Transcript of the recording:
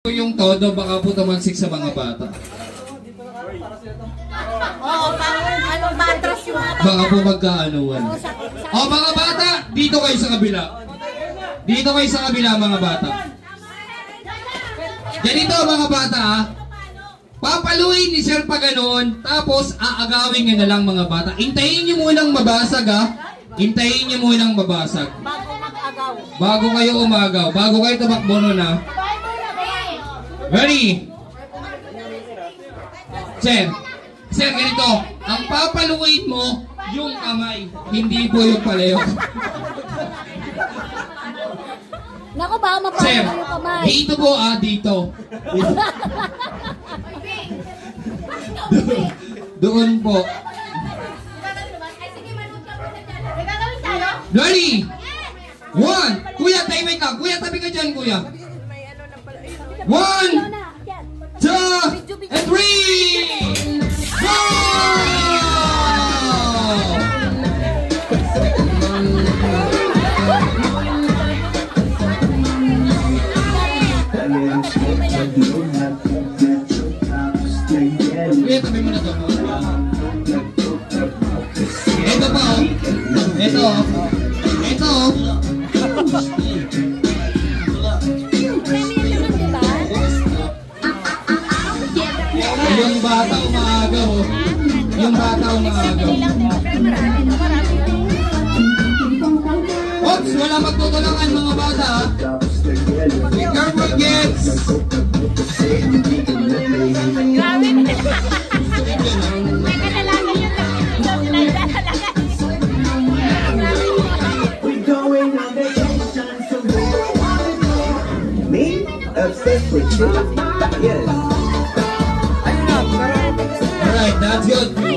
Yung todo baka po tumansik sa mga bata. Oo, parang anong batras yung mga bata. Baka po magkaanuan. O mga bata, dito kayo sa kabila. Dito kayo sa kabila mga bata. Ganito mga bata ha. Papaluin ni Sir pa ganoon, tapos aagawin nyo na lang mga bata. Hintayin nyo munang mabasag ha. Hintayin nyo munang mabasag. Bago mag-agaw. Bago kayo umagaw. Bago kayo tumakbo nun ha. Ready? Sir, ganito. Ang papaluin mo, yung kamay. Hindi po yung paleo. Naku ba, Sir, mapapalo yung kamay. dito po dito. Doon po. Ready? 1. Kuya, timing ka. Kuya, tabi ka dyan, kuya. 1, 2, and 3! Go! Kuya, tabi mo na ito. Ito pa, oh. Ito, oh. Ito, oh. Yung bata umagaw. Yung bata umagaw. Oops! Wala magtutulangan mga bata. Be careful, kids! Me? Obsessed with you? Yes. Alright, that's good.